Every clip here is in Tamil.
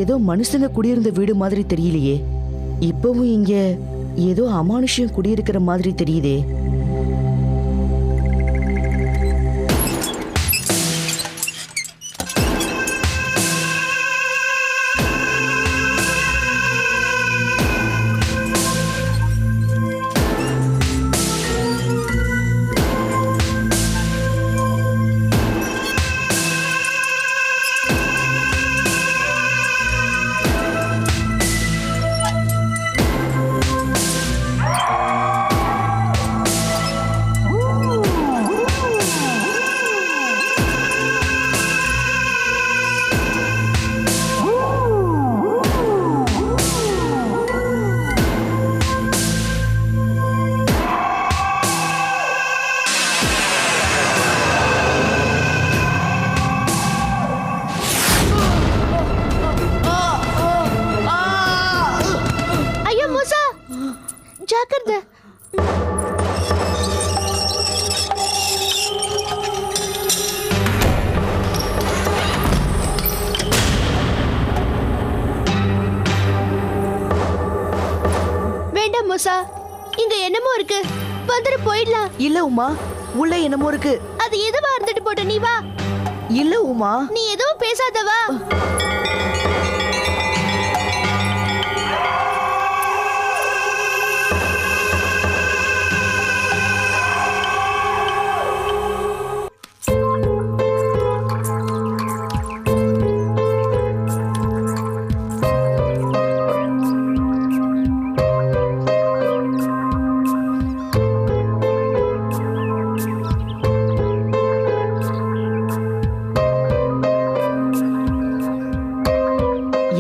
ஏதோ மனுஷங்க குடியிருந்த வீடு மாதிரி தெரியலையே. இப்பவும் இங்க ஏதோ அமானுஷ்யம் குடியிருக்கிற மாதிரி தெரியுதே. ஜாக்கிரதை. வேண்டாம் மூசா, இங்க என்னமோ இருக்கு. வந்துட்டு போயிடலாம். இல்ல உமா, உள்ள என்னமோ இருக்கு. அது எதுவா இருந்துட்டு போட்ட, நீ வா. இல்ல உமா, நீ எதுவும் பேசாதவா.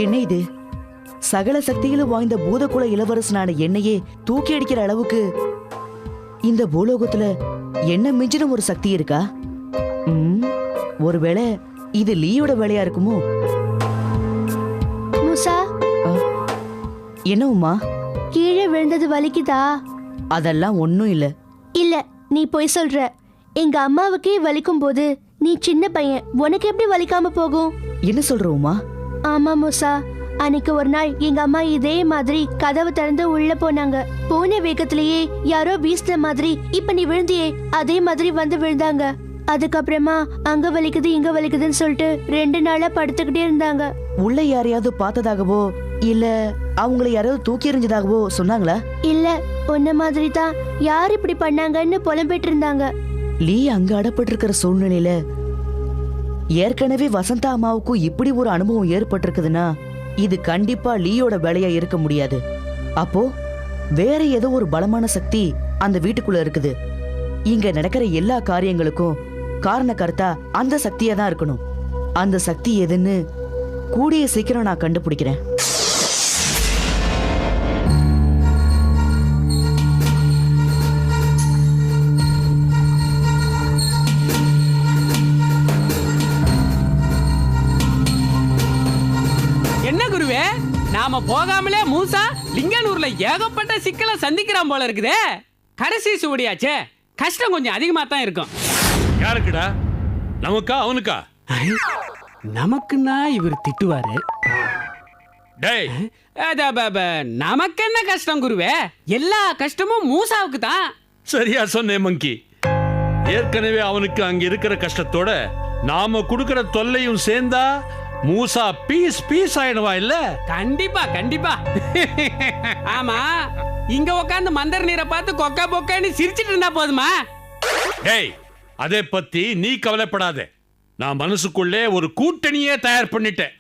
என்ன இது? சகல சக்திகளும் வாய்ந்த பூதகுல இளவரசனான என்னையே தூக்கி அடிக்கிற அளவுக்கு இந்த பூலோகத்துல என்ன மிஞ்சின ஒரு சக்தி இருக்கா? ஒருவேளை இது லீயோட வேலையா இருக்குமோ? மூசா, என்ன உமா? கீழே விழுந்தது வலிக்குதா? அதெல்லாம் ஒண்ணும் இல்ல. இல்ல, நீ போய் சொல்ற. எங்க அம்மாவுக்கே வலிக்கும் போது நீ சின்ன பையன், உனக்கு எப்படி வலிக்காம போகும்? என்ன சொல்ற உமா? ஆமா மூசா, அன்னைக்கு ஒரு நாள் எங்க அம்மா இதே மாதிரி கதவு திறந்து உள்ள போனாங்க. போன வேகத்திலேயே யாரோ வீசின மாதிரி இப்ப நீ விழுந்தியே அதே மாதிரி வந்து விழுந்தாங்க. அதுக்கப்புறமா அங்க வலிக்குது இங்க வலிக்குதுன்னு சொல்லிட்டு 2 நாளா படுத்துக்கிட்டே இருந்தாங்க. உள்ள யாரையாவது பார்த்ததாகவோ இல்ல அவங்கள யாராவது தூக்கி எறிஞ்சதாகவோ சொன்னாங்களா? இல்ல, உன்ன மாதிரி தான் யார் இப்படி பண்ணாங்கன்னு புலம்பிட்டு இருந்தாங்க. லீ அங்க அடப்பட்டிருக்கிற சூழ்நிலையில ஏற்கனவே வசந்தா அம்மாவுக்கும் இப்படி ஒரு அனுபவம் ஏற்பட்டிருக்குதுன்னா இது கண்டிப்பா லீயோட வேலையா இருக்க முடியாது. அப்போ வேற ஏதோ ஒரு பலமான சக்தி அந்த வீட்டுக்குள்ள இருக்குது. இங்க நடக்கிற எல்லா காரியங்களுக்கும் காரணக்கர்த்தா அந்த சக்தியா தான் இருக்கணும். அந்த சக்தி எதுன்னு கூடிய சீக்கிரம் நான் கண்டுபிடிக்கிறேன். என்ன குருவே, நாம போகாமலே மூசா லிங்கனூர்ல ஏகப்பட்ட சிக்கலை சந்திக்கிறான் போல இருக்குதே. கடைசி சுவடியாச்சே, கஷ்டம் கொஞ்சம் அதிகமா தான் இருக்கும். யாருக்குடா? நமக்கா அவனுக்கா? நமக்குன்னா இவர் திட்டுவாரு. டேய், நமக்கு என்ன கஷ்டம் குருவே? எல்லா கஷ்டமும் மூசாவுக்கு தான். சரியா சொன்னேன் மங்கி. ஏற்கனவே அவனுக்கு அங்க இருக்கிற கஷ்டத்தோட நாம குடுக்கிற தொல்லையும் சேர்ந்தா மூசா பீஸ் பீஸ் ஆயிடுவா இல்ல? கண்டிப்பா கண்டிப்பா. ஆமா, இங்க உட்காந்து மந்தர் நீரை பார்த்து கொக்கா பொக்கான்னு சிரிச்சிட்டு இருந்தா போதுமா? டேய், அதை பத்தி நீ கவலைப்படாத. நான் மனசுக்குள்ளே ஒரு கூட்டணியே தயார் பண்ணிட்டேன்.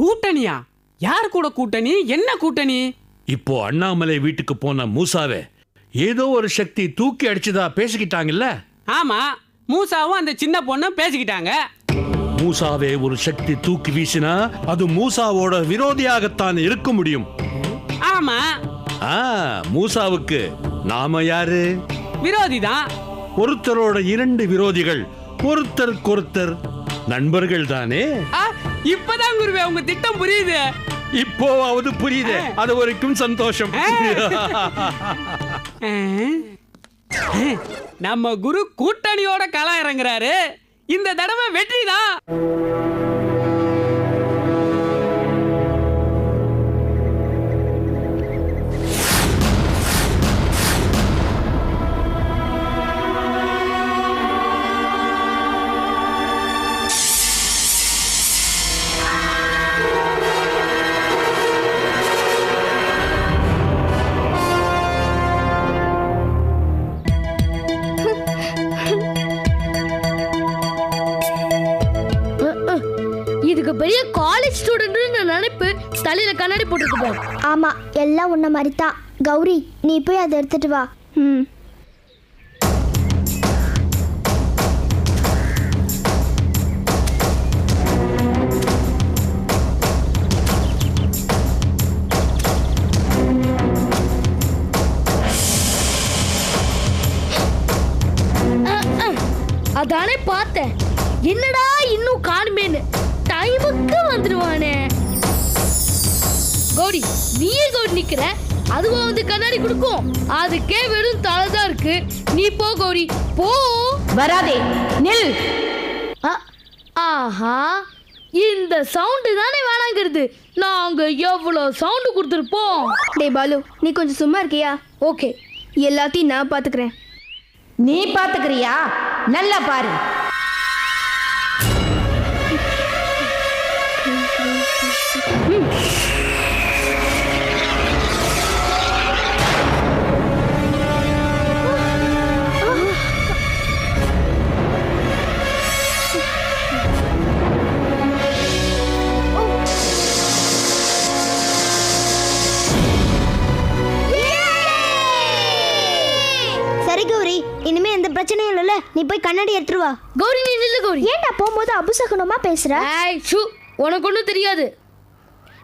கூட்டணியா? யார் கூட கூட்டணி? என்ன கூட்டணி? இப்போ அண்ணாமலை வீட்டுக்கு போன மூசாவே ஏதோ ஒரு சக்தி தூக்கி அடிச்சுதா பேசிக்கிட்டாங்கல்ல? ஆமா, மூசாவும் அந்த சின்ன பொண்ணும் பேசிக்கிட்டாங்க. மூசாவே ஒரு சக்தி தூக்கி வீசினா அது மூசாவோட விரோதியாகத்தான் இருக்க முடியும். ஆமா, மூசாவுக்கு நாம யாரு? விரோதிதான். ஒருத்தரோட 2 விரோதிகள் ஒருத்தருக்கொருத்தர் நண்பர்கள் தானே? இப்பதான் குருவே உங்க திட்டம் புரியுது. இப்போவாவது புரியுது. அது வரைக்கும் சந்தோஷம். நம்ம குரு கூட்டணியோட களம் இறங்குறாரு. இந்த தடவை வெற்றி தான். கிரேட் ஸ்டூடெண்ட்னு நினைப்பு தலையில கண்ணாடி போட்டுட்டு போ. ஆமா, எல்லாம் உன்ன மாதிரி தான். கௌரி, நீ போய் அதை எடுத்துட்டு வா. அதானே பார்த்தேன், என்னடா இன்னும் காணுமேன்னு. டைமுக்கு வந்துடுவானே. கௌரி, நீயே கௌரி நிக்கிற, அதுவா வந்து கண்ணாடி கொடுக்கும்? அதுக்கே வெறும் தலைதான் இருக்கு. நீ போ கௌரி, போ. வராதே, நில். ஆஹா, இந்த சவுண்டு தானே வேணாங்கிறது. நாங்க எவ்வளவு சவுண்டு கொடுத்துருப்போம். டே பாலு, நீ கொஞ்சம் சும்மா இருக்கியா? ஓகே, எல்லாத்தையும் நான் பாத்துக்கிறேன். நீ பாத்துக்கிறியா? நல்லா பாரு. சரி கௌரி, இனிமே எந்த பிரச்சனையும் இல்லைல்ல. நீ போய் கண்ணாடி எடுத்துட்டு வா. கௌரி நீ நில்லு கௌரி. ஏன்டா போகும்போது அபசகுணமா பேசுற? ஏய் ஷூ, உனக்கு ஒன்றும் தெரியாது.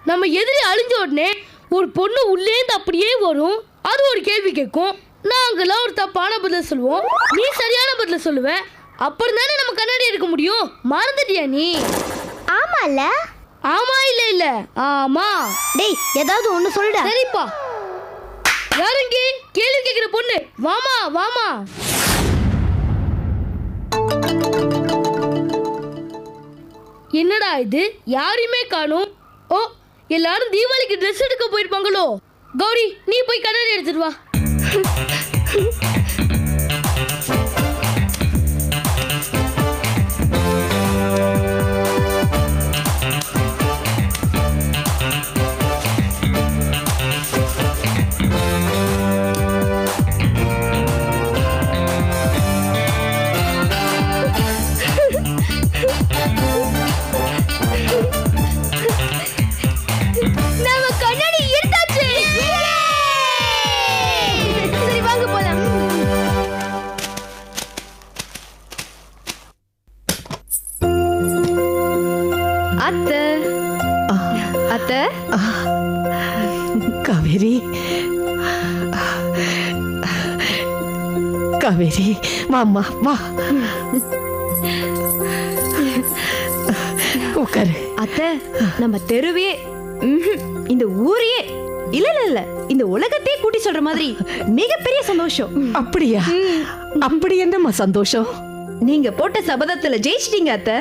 நம்ம எதிரி அழிஞ்ச உடனே ஒரு பொண்ணு உள்ளேந்து அப்படியே வரும். அது ஒரு கேள்வி கேட்கும். நாங்களாம் ஒரு தப்பான பதில் சொல்லுவோம், நீ சரியான பதில் சொல்லுவ. அப்புறம் தானே நம்ம கண்ணாடி எடுக்க முடியும். மறந்துட்டியா நீ? ஆமால. ஆமா இல்ல இல்ல ஆமா. டேய், ஏதாவது ஒண்ணு சொல்லுடா. சரிப்பா. யாருங்க கேள்வி கேட்கிற பொண்ணு? வாமா வாமா. என்னடா இது, யாரையுமே காணும். ஓ, எல்லாரும் தீபாவளிக்கு ட்ரெஸ் எடுக்க போயிருப்பாங்களோ. கௌரி, நீ போய் கண்ணாடி எடுத்துட்டு வா. நம்ம கண்ணாடி எடுத்தாச்சு. சரி வாங்க போலாம். அத்தை, அத்தை. காவேரி, காவேரி, வாம்மா வா. உட்காரு. அத்தை, நம்ம தெருவே, இந்த ஊரையே, இல்ல இல்ல இல்ல, இந்த உலகத்தையே கூட்டி சொல்ற மாதிரி மிகப்பெரிய சந்தோஷம். அப்படியா? அப்படி என்னம்மா சந்தோஷம்? நீங்க போட்ட சபதத்துல ஜெயிச்சிட்டீங்க அத்தை.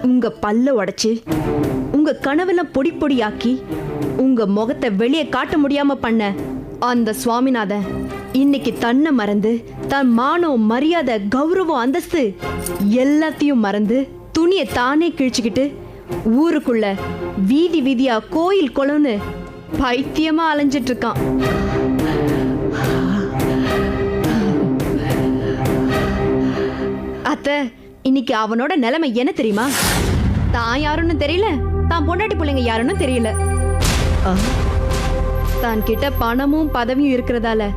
உங்க பல்ல உடைச்சு, உங்க கனவெல்லாம் பொடி பொடியாக்கி, உங்க முகத்தை வெளியே காட்ட முடியாம பண்ண அந்த சுவாமிநாதன் இன்னைக்கு தன்னை மறந்து, தன் மானம், மரியாதை, கௌரவம், அந்தஸ்து எல்லாத்தையும் மறந்து துணியை தானே கிழிச்சுக்கிட்டு ஊருக்குள்ள வீதி வீதியா கோயில் குளம்னு பைத்தியமா அலைஞ்சிட்டு இருக்கான். அத்தை, இன்னைக்கு அவனோட நிலைமை என்ன தெரியுமா? தான் யாருன்னு தெரியல, தான் பொண்டாட்டி பிள்ளைங்க யாருன்னு தெரியல. தான் கிட்ட பணமும் பதவியும் இருக்கிறதால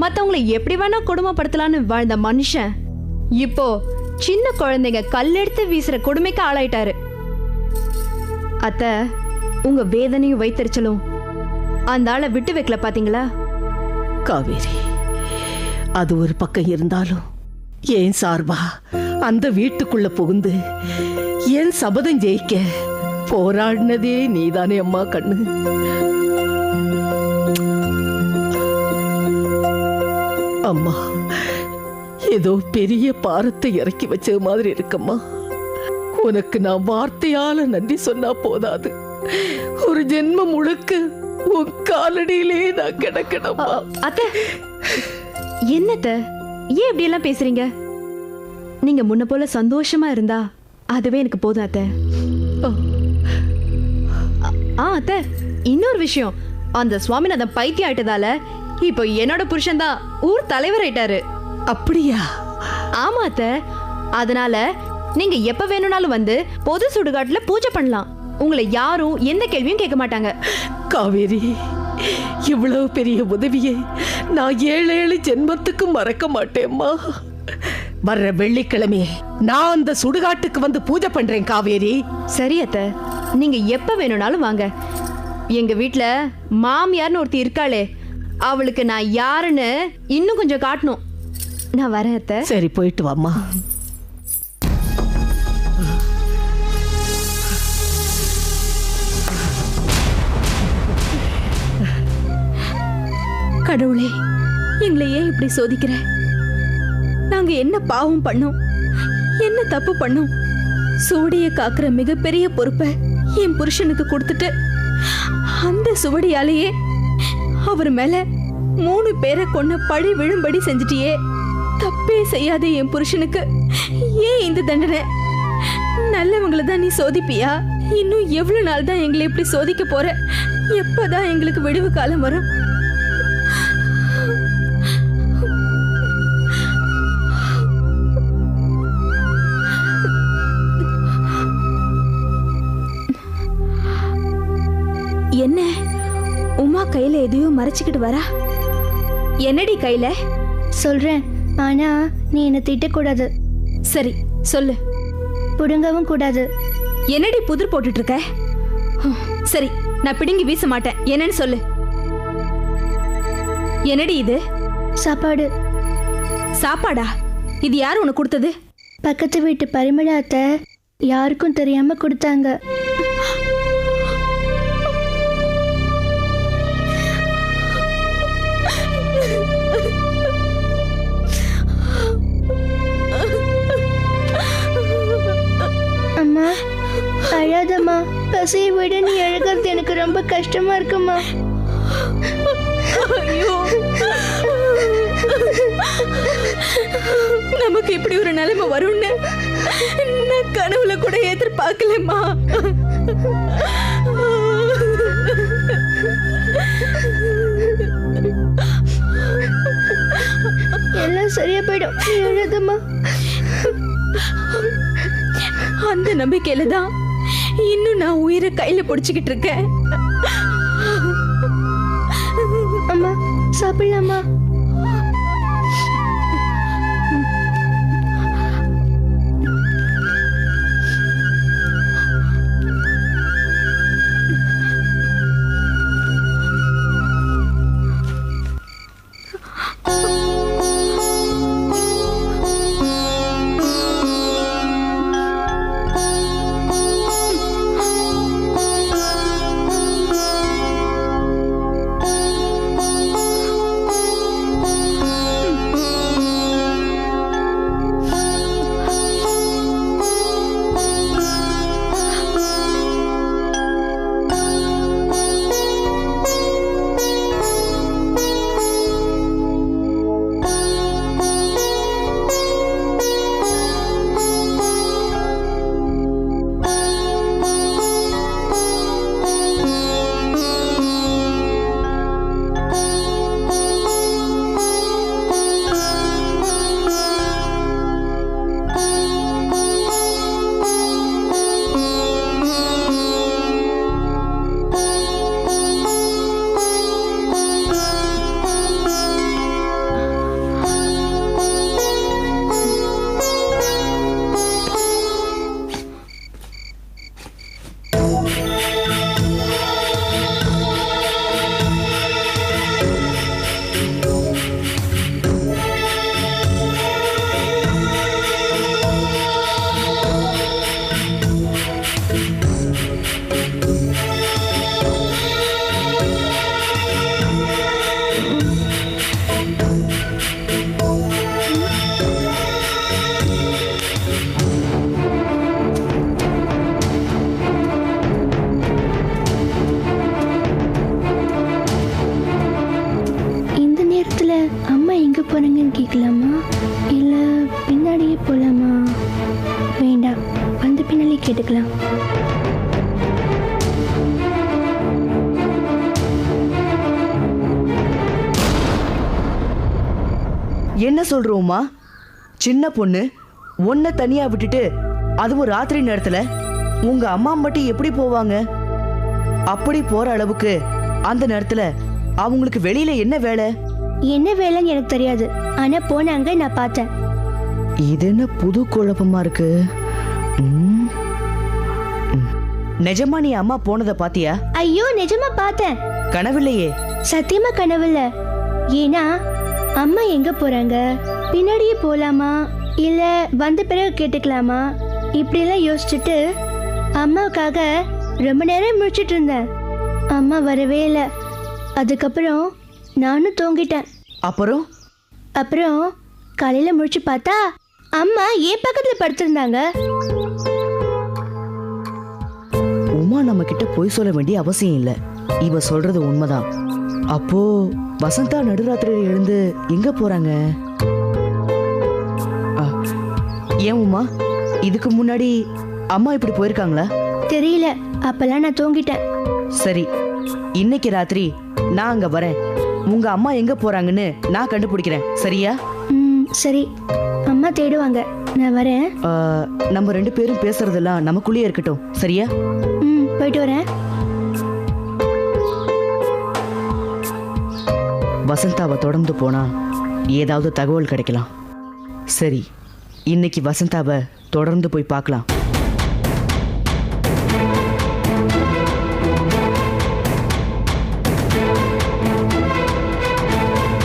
மத்தவங்களை எப்படி வேணா கொடுமைப்படுத்தலான்னு வாழ்ந்த மனுஷன் இப்போ சின்ன குழந்தைங்க கல்லெடுத்து வீசுற கொடுமைக்கு ஆளாயிட்டாரு. அத்தை, உங்க வேதனையும் வைத்தறிச்சலும் அந்த ஆளை விட்டு வைக்கல பாத்தீங்களா? காவேரி, அது ஒரு பக்கம் இருந்தாலும் ஏன் சார்பா அந்த வீட்டுக்குள்ள புகுந்து என் சபதம் ஜெயிக்க போராடினதே நீதானே அம்மா கண்ணு. அம்மா, ஏதோ பெரிய பாரத்தை இறக்கி வச்ச மாதிரி இருக்கம்மா. உனக்கு நான் வார்த்தையால நன்றி சொன்னா போதாது, ஒரு ஜென்மம் முழுக்க உன் காலடியிலே நான் கிடக்கணுமா. அத்தை, என்னத்த ஏன் இப்படி எல்லாம் பேசுறீங்க? நீங்க முன்ன போல சந்தோஷமா இருந்தா அதுவே எனக்கு போதும் அத்தை. அத்தை, இன்னொரு விஷயம், அந்த சுவாமிநாதன் பைத்தியம் ஆயிட்டதால இப்போ என்னோட புருஷன் தான் ஊர் தலைவர் ஆயிட்டாரு. அப்படியா? ஆமா அத்தை, அதனால நீங்க எப்ப வேணும்னாலும் வந்து பொது சுடுகாட்டுல பூஜை பண்ணலாம். உங்களை யாரும் எந்த கேள்வியும் கேட்க மாட்டாங்க. காவேரி, இவ்வளவு பெரிய உதவியை நான் 7 ஜென்மத்துக்கு மறக்க மாட்டேம்மா. வர்ற வெள்ளிக்கிழமை நான் அந்த சுடுகாட்டுக்கு வந்து பூஜை பண்றேன் காவேரி. சரி அத்தை, நீங்க எப்ப வேணும்னாலும் வாங்க. எங்க வீட்ல மாமியார்னு ஒருத்தி இருக்காளே, அவளுக்கு நான் யாருன்னு இன்னும் கொஞ்சம் காட்டணும். நான் வரேன் அத்தை. சரி, போயிட்டு வாம்மா. கடவுளே, எங்களை ஏன் இப்படி சோதிக்கிற? நாங்க என்ன பாவம் பண்ணோம், என்ன தப்பு பண்ணோம்? சுவடிய காக்குற மிகப்பெரிய பொறுப்பை என் புருஷனுக்கு கொடுத்துட்டு அந்த சுவடியாலேயே அவர் மேல 3 பேரை கொன்ன பழி விழும்படி செஞ்சிட்டியே. தப்பே செய்யாத என் புருஷனுக்கு ஏன் இந்த தண்டனை? நல்லவங்களை தான் நீ சோதிப்பியா? இன்னும் எவ்வளவு நாள் தான் எங்களை இப்படி சோதிக்க போற? எப்பதான் எங்களுக்கு விடுவு காலம் வரும்? என்ன உமா கையில எதையும் மறைச்சுக்கிட்டு வரா? என்னடி கையில? சொல்றேன், ஆனா நீ என்ன திட்டக்கூடாது. சரி சொல்லு. புடுங்கவும் கூடாது. என்னடி புதிர் போட்டுட்டு இருக்க? சரி, நான் பிடுங்கி வீச மாட்டேன். என்னன்னு சொல்லு. என்னடி இது? சாப்பாடு. சாப்பாடா? இது யார் உனக்கு கொடுத்தது? பக்கத்து வீட்டு பரிமள அத்தை யாருக்கும் தெரியாம கொடுத்தாங்க. அம்மா அழாதம்மா, பசியை விட நீ அழகிறது எனக்கு ரொம்ப கஷ்டமா இருக்குமா. ஐயோ, நமக்கு இப்படி ஒரு நிலைமை வரும்னு நான் கனவுல கூட எதிர்பார்க்கலம்மா. எல்லாம் சரியா போயிடும், நீ அழாதம்மா. அந்த நம்பிக்கையில தான் இன்னும் நான் உயிரை கையில பிடிச்சுக்கிட்டு இருக்கேன். அம்மா சாப்பிடலாமா? போறீங்கன்னு கேட்கலாமா, இல்ல பின்னாடியே போலாமா? வேண்டாம், வந்து பின்னாலே கேட்டுக்கலாம். என்ன சொல்றோமா? சின்ன பொண்ணு உன்னை தனியா விட்டுட்டு அதுவும் ராத்திரி நேரத்துல உங்க அம்மா மட்டும் எப்படி போவாங்க? அப்படி போற அளவுக்கு அந்த நேரத்துல அவங்களுக்கு வெளியில என்ன வேலை? என்ன வேலைன்னு எனக்கு தெரியாது, ஆனா போனாங்க, நான் பார்த்தேன். இது என்ன புது குழப்பமா இருக்கு? நிஜமா நீ அம்மா போனதை பாத்தியா? ஐயோ, நிஜமா பார்த்தேன். கனவில்லையே? சத்தியமா கனவுல. ஏன்னா அம்மா எங்க போறாங்க, பின்னாடியே போலாமா இல்ல வந்த பிறகு கேட்டுக்கலாமா, இப்படி எல்லாம் யோசிச்சுட்டு அம்மாவுக்காக ரொம்ப நேரம் முடிச்சிட்டு இருந்தேன். அம்மா வரவே இல்லை. அதுக்கப்புறம் நானும் தூங்கிட்டேன். அப்புறம் காலையில முடிச்சு பார்த்தா அம்மா என் பக்கத்துல படுத்திருந்தாங்க. உமா நம்ம கிட்ட பொய் சொல்ல வேண்டிய அவசியம் இல்ல, இவ சொல்றது உண்மைதான். அப்போ வசந்தா நடுராத்திரியில எழுந்து எங்க போறாங்க? ஏன் உமா, இதுக்கு முன்னாடி அம்மா இப்படி போயிருக்காங்களா? தெரியல, அப்பெல்லாம் நான் தூங்கிட்டேன். சரி, இன்னைக்கு ராத்திரி நான் அங்க வரேன். உங்க அம்மா எங்க போறாங்கன்னு நான் கண்டுபிடிக்கிறேன், சரியா? சரி, அம்மா தேடுவாங்க, நான் வரேன். நம்ம 2 பேரும் பேசுறதெல்லாம் நமக்குள்ளேயே இருக்கட்டும், சரியா? போயிட்டு வரேன். வசந்தாவை தொடர்ந்து போனா ஏதாவது தகவல் கிடைக்கலாம். சரி, இன்னைக்கு வசந்தாவை தொடர்ந்து போய் பார்க்கலாம்.